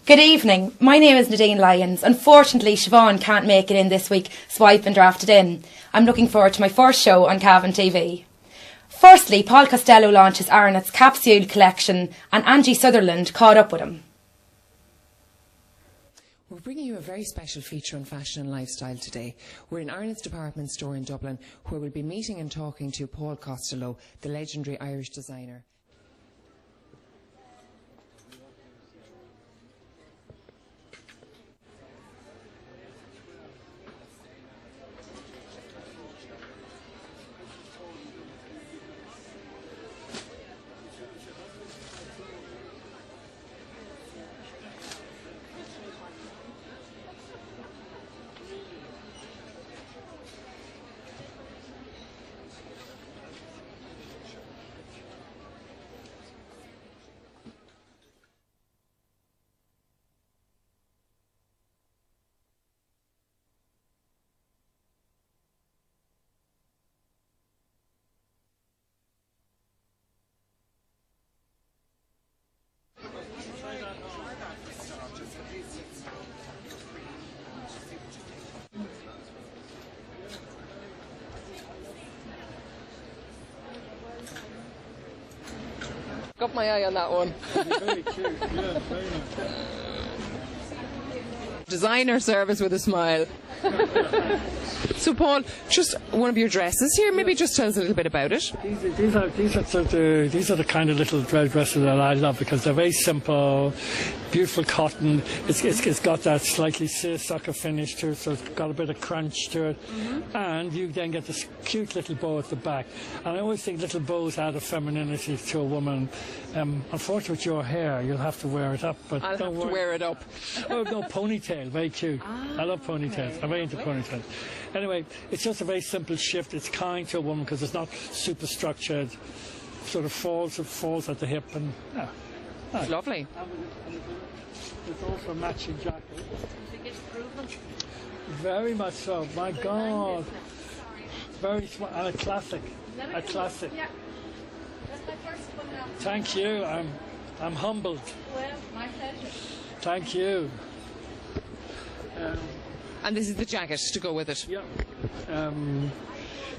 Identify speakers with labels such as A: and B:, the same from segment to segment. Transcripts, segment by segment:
A: Good evening, my name is Nadine Lyons. Unfortunately, Siobhan can't make it in this week, so I've been drafted in. I'm looking forward to my first show on Cavan TV. Firstly, Paul Costello launches Arnott's capsule collection and Angie Sutherland caught up with him.
B: We're bringing you a very special feature on fashion and lifestyle today. We're in Arnott's department store in Dublin, where we'll be meeting and talking to Paul Costello, the legendary Irish designer. Got my eye on that one.
C: Very cute, yeah, very nice.
B: Designer service with a smile. So Paul, just one of your dresses here, maybe just tell us a little bit about it.
C: These are the kind of little dresses that I love because they're very simple, beautiful cotton. It's got that slightly seersucker finish to it, so it's got a bit of crunch to it. And you then get this cute little bow at the back. And I always think little bows add a femininity to a woman. Unfortunately, with your hair, you'll have to wear it up. But
B: I'll have to wear it up.
C: Oh no, ponytail, very cute. I love ponytails. I'm very into ponytails. Anyway, it's just a very simple shift. It's kind to a woman because it's not super structured. Sort of falls at the hip, and yeah.
B: It's lovely.
C: There's also a matching jacket. Very much so. My God, very smart and a classic. A classic.
D: Yeah. That's my first one now.
C: Thank you. I'm humbled.
D: Well, my pleasure.
C: Thank you.
B: And this is the jacket to go with it.
C: Yeah.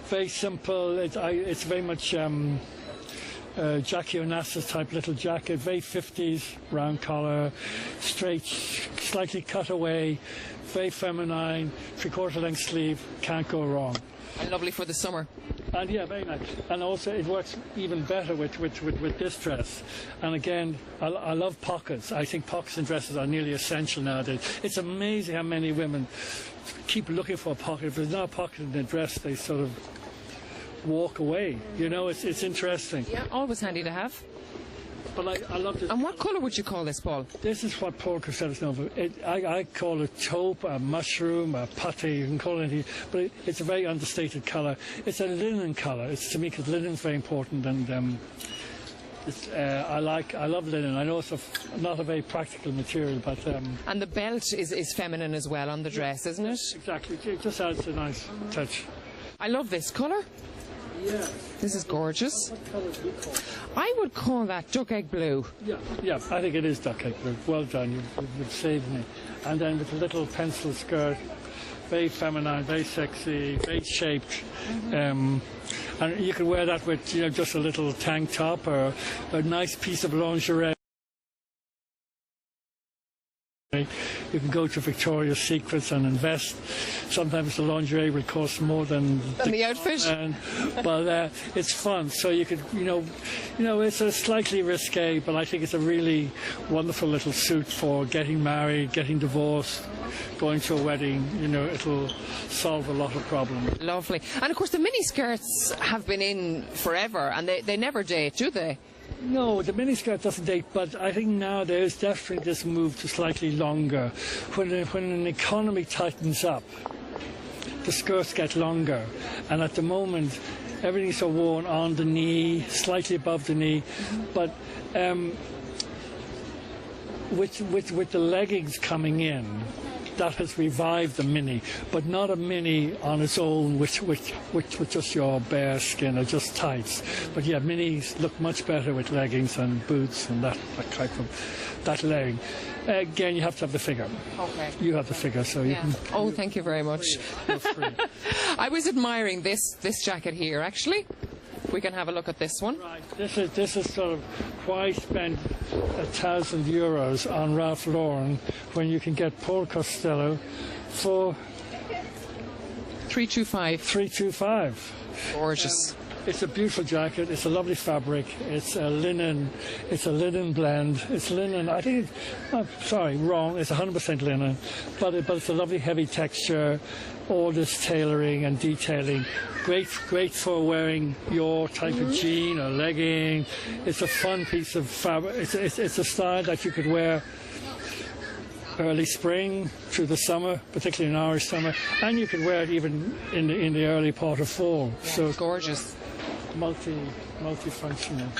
C: Very simple. It's very much Jackie Onassis type little jacket. Very 50s, round collar, straight, slightly cut away, very feminine, three-quarter length sleeve. Can't go wrong.
B: And lovely for the summer.
C: And yeah, very nice. And also it works even better with this dress. And again, I love pockets. I think pockets in dresses are nearly essential nowadays. It's amazing how many women keep looking for a pocket. If there's not a pocket in their dress, they sort of walk away. You know, it's interesting.
B: Yeah, always handy to have.
C: But I love this.
B: And what colour would you call this, Paul?
C: This is what Paul Costello is known for. I call it taupe, a mushroom, a putty, you can call it anything, but it's a very understated colour. It's a linen colour. It's to me because linen's very important, and I love linen. I know it's not a very practical material, but
B: and the belt is feminine as well on the dress, isn't it?
C: Exactly. It just adds a nice touch.
B: I love this colour.
C: Yeah.
B: This is gorgeous.
C: What colour do you call it?
B: I would call that duck egg blue.
C: Yeah, I think it is duck egg blue. Well done, you've saved me. And then with a little pencil skirt, very feminine, very sexy, very shaped. And you can wear that with just a little tank top or a nice piece of lingerie. You can go to Victoria's Secrets and invest. Sometimes the lingerie will cost more than
B: the outfit.
C: But it's fun. So you could, it's a slightly risque, but I think it's a really wonderful little suit for getting married, getting divorced, going to a wedding. It'll solve a lot of problems.
B: Lovely. And of course, the mini skirts have been in forever, and they never date, do they?
C: No, the miniskirt doesn't date, but I think now there's definitely this move to slightly longer. When an economy tightens up, the skirts get longer, and at the moment everything's so worn on the knee, slightly above the knee, but with the leggings coming in, that has revived the mini, but not a mini on its own with just your bare skin or just tights. But yeah, minis look much better with leggings and boots and that type of that layering. Again, you have to have the figure.
B: Okay.
C: You have the figure, so you can.
B: Oh, thank you very much. I was admiring this jacket here, actually. We can have a look at this one.
C: Right. This is sort of why spend €1,000 on Ralph Lauren when you can get Paul Costello for
B: $325.
C: Gorgeous. It's a beautiful jacket. It's a lovely fabric. It's a linen. It's a linen blend. It's linen. I think. Sorry, wrong. It's 100% linen, but it's a lovely heavy texture. All this tailoring and detailing. Great for wearing your type of jean or legging. It's a fun piece of fabric. It's a style that you could wear early spring through the summer, particularly in Irish summer, and you can wear it even in the early part of fall.
B: Yeah,
C: so
B: it's gorgeous.
C: Multifunctional.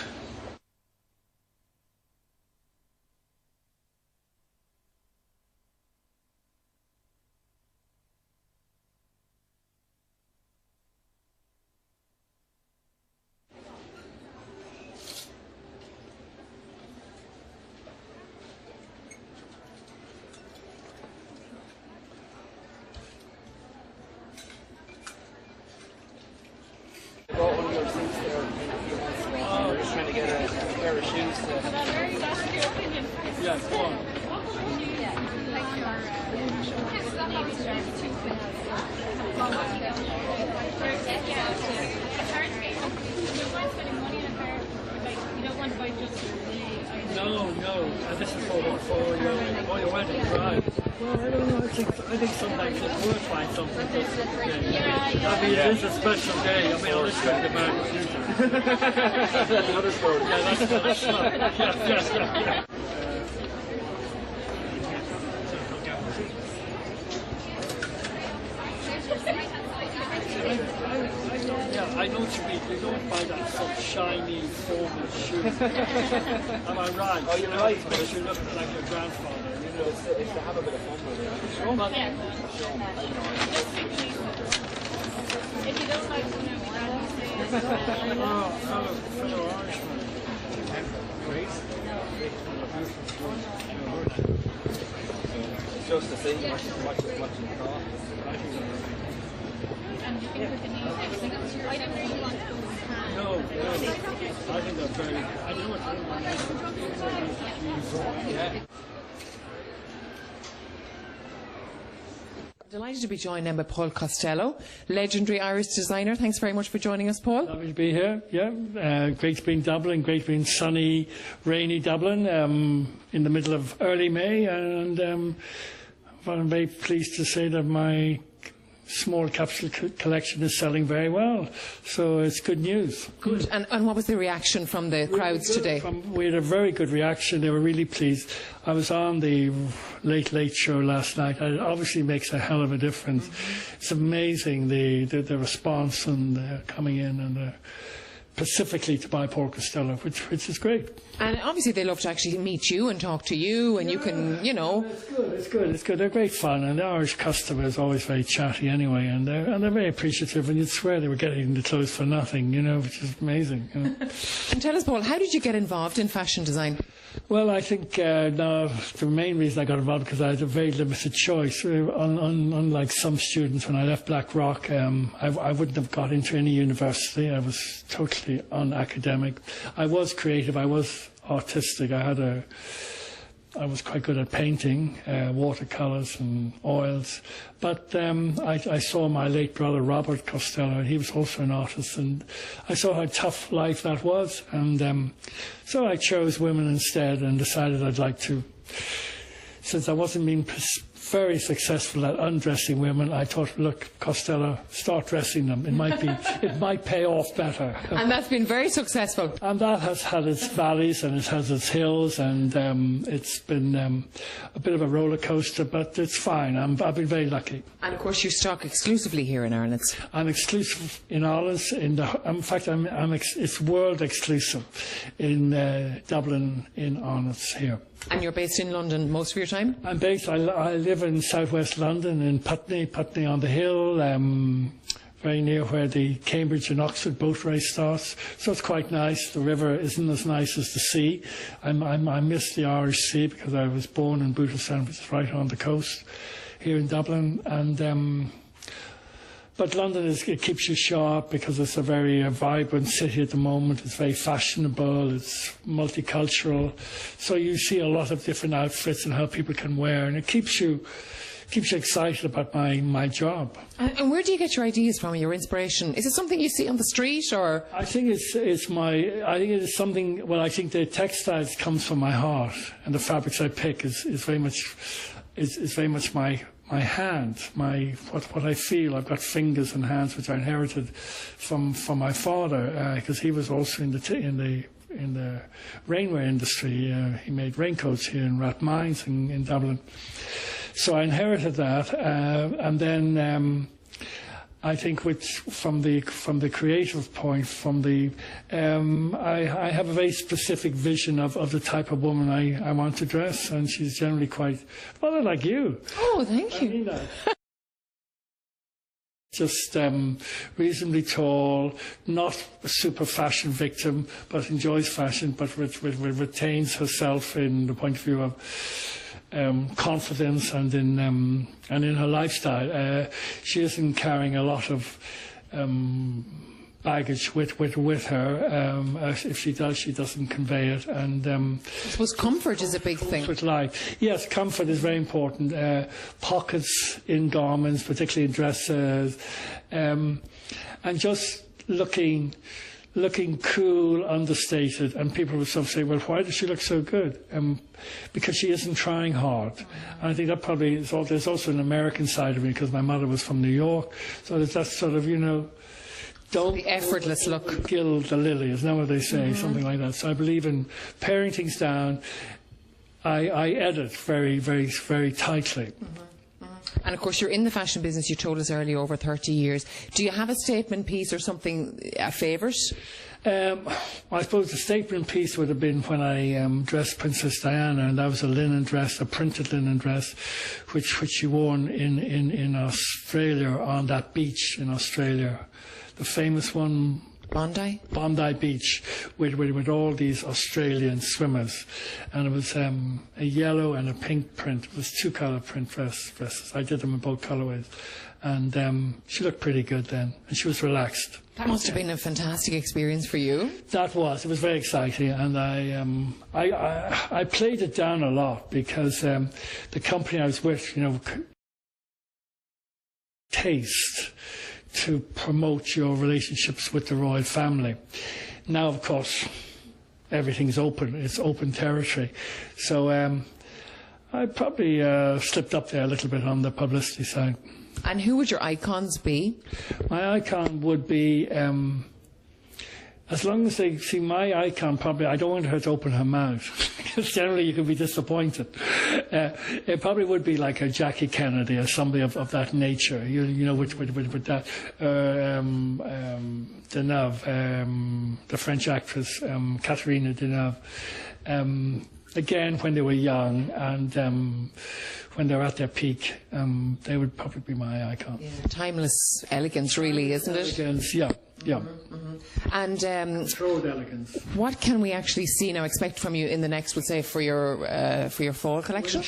E: Trying to get a pair of shoes.
C: Yeah, go on. No, and this is for your wedding, right? Well, I don't know. I think sometimes it's worth buying something. I mean, it is a special day. I mean, I'll just think about the future.
E: That's another story.
C: Yeah, that's yeah. I know what you mean. You don't buy that sort of shiny, formal shoe. Am I right?
E: Oh, you're right.
C: Because you look like your grandfather. You know,
E: It's to have a bit of fun with it.
D: If you don't like to know,
C: fellow Irishman.
E: It's just to see watch the car.
D: and you think with the new I don't really want to
C: No. I think that's very. I know what
E: Yeah.
B: Delighted to be joined then by Paul Costello, legendary Irish designer. Thanks very much for joining us, Paul.
C: Lovely to be here, yeah. Great to be in Dublin, great to be in sunny, rainy Dublin in the middle of early May, and I'm very pleased to say that my small capsule collection is selling very well, so it's good news.
B: Good. And what was the reaction from the crowds today?
C: We had a very good reaction. They were really pleased. I was on the Late Show last night. It obviously makes a hell of a difference. It's amazing the response and coming in and specifically to buy Paul Costello, which is great.
B: And obviously they love to actually meet you and talk to you, and you can, you know.
C: It's good. They're great fun, and the Irish customer is always very chatty anyway, and they're very appreciative, and you'd swear they were getting the clothes for nothing, which is amazing.
B: And tell us, Paul, how did you get involved in fashion design?
C: Well, I think now the main reason I got involved because I had a very limited choice. Unlike some students, when I left Blackrock, I wouldn't have got into any university. I was totally unacademic. I was creative. I was artistic. I was quite good at painting, watercolours and oils. But I saw my late brother, Robert Costello, and he was also an artist, and I saw how tough life that was. And so I chose women instead and decided I'd like to, since I wasn't being very successful at undressing women, I thought, look, Costello, start dressing them. It might pay off better.
B: And that's been very successful.
C: And that has had its valleys and it has its hills, and it's been a bit of a roller coaster, but it's fine. I've been very lucky.
B: And of course, you stock exclusively here in Ireland.
C: I'm exclusive in Ireland. In fact, it's world exclusive in Dublin in Ireland here.
B: And you're based in London most of your time?
C: I live in southwest London, in Putney on the Hill, very near where the Cambridge and Oxford boat race starts. So it's quite nice. The river isn't as nice as the sea. I miss the Irish Sea because I was born in Booterstown, which is right on the coast here in Dublin. And but London it keeps you sharp because it's a very vibrant city at the moment. It's very fashionable. It's multicultural. So you see a lot of different outfits and how people can wear, and it keeps you excited about my job.
B: And where do you get your ideas from, your inspiration? Is it something you see on the street, or?
C: I think it is something. Well, I think the textiles comes from my heart, and the fabrics I pick is very much my hand, what I feel. I've got fingers and hands which I inherited from my father, because he was also in the rainwear industry. He made raincoats here in Rathmines in Dublin. So I inherited that, and then I think from the creative point, I have a very specific vision of the type of woman I want to dress, and she's generally quite rather like you.
B: Oh, thank you.
C: I mean that. Just reasonably tall, not a super fashion victim, but enjoys fashion, but retains herself in the point of view of confidence and in her lifestyle. She isn't carrying a lot of baggage with her. If she does, she doesn't convey it. And
B: I suppose comfort is a big thing.
C: With life, yes, comfort is very important. Pockets in garments, particularly in dresses, and just looking cool, understated, and people would sort of say, well, why does she look so good? Because she isn't trying hard. And I think that probably is there's also an American side of me, because my mother was from New York, so there's that sort of, don't
B: the effortless look.
C: Gild the lily, isn't that what they say? Something like that. So I believe in paring things down. I edit very, very, very tightly.
B: And of course, you're in the fashion business, you told us earlier, over 30 years. Do you have a statement piece or something, a favourite?
C: I suppose the statement piece would have been when I dressed Princess Diana, and that was a linen dress, a printed linen dress, which she wore in Australia, on that beach in Australia. The famous one,
B: Bondi
C: Beach, with all these Australian swimmers, and it was a yellow and a pink print. It was two-colour print dresses. I did them in both colourways, and she looked pretty good then, and she was relaxed.
B: That must have been a fantastic experience for you.
C: It was very exciting, and I played it down a lot because the company I was with, taste to promote your relationships with the royal family. Now, of course, everything's open. It's open territory. So I probably slipped up there a little bit on the publicity side.
B: And who would your icons be?
C: My icon would be, as long as they see my icon, probably, I don't want her to open her mouth, because generally you can be disappointed. It probably would be like a Jackie Kennedy or somebody of that nature, with that, Deneuve, the French actress, Catherine Deneuve. Again, when they were young and when they were at their peak, they would probably be my icon.
B: Yeah, timeless elegance, really, isn't it?
C: Elegance, yeah. Yeah.
B: And
C: Controlled elegance.
B: what can we actually see now, expect from you in the next, we'll say, for your fall collection?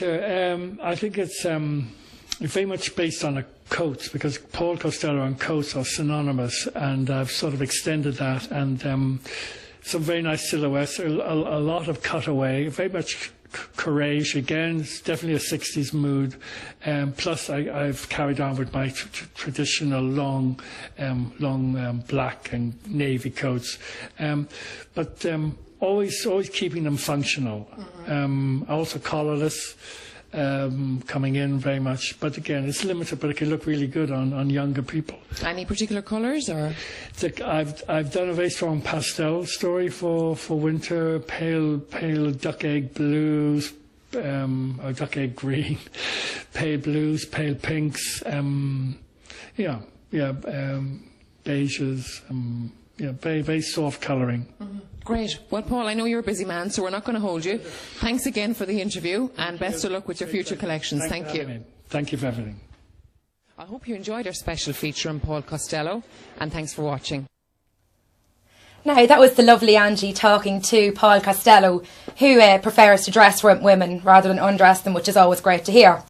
C: I think it's very much based on coats, because Paul Costello and coats are synonymous, and I've sort of extended that, and some very nice silhouettes, a lot of cutaway, very much courage. Again, it's definitely a 60s mood. Plus, I've carried on with my traditional long black and navy coats, but always keeping them functional. Also collarless. Coming in very much, but again, it's limited, but it can look really good on younger people.
B: Any particular colours, or?
C: I've done a very strong pastel story for winter, pale duck egg blues, or duck egg green, pale blues, pale pinks, beiges, very, very soft colouring.
B: Great. Well, Paul, I know you're a busy man, so we're not going to hold you. Thanks again for the interview, and best of luck with your future collections. Thank you.
C: Thank you for everything.
B: I hope you enjoyed our special feature on Paul Costello, and thanks for watching.
A: Now, that was the lovely Angie talking to Paul Costello, who prefers to dress women rather than undress them, which is always great to hear.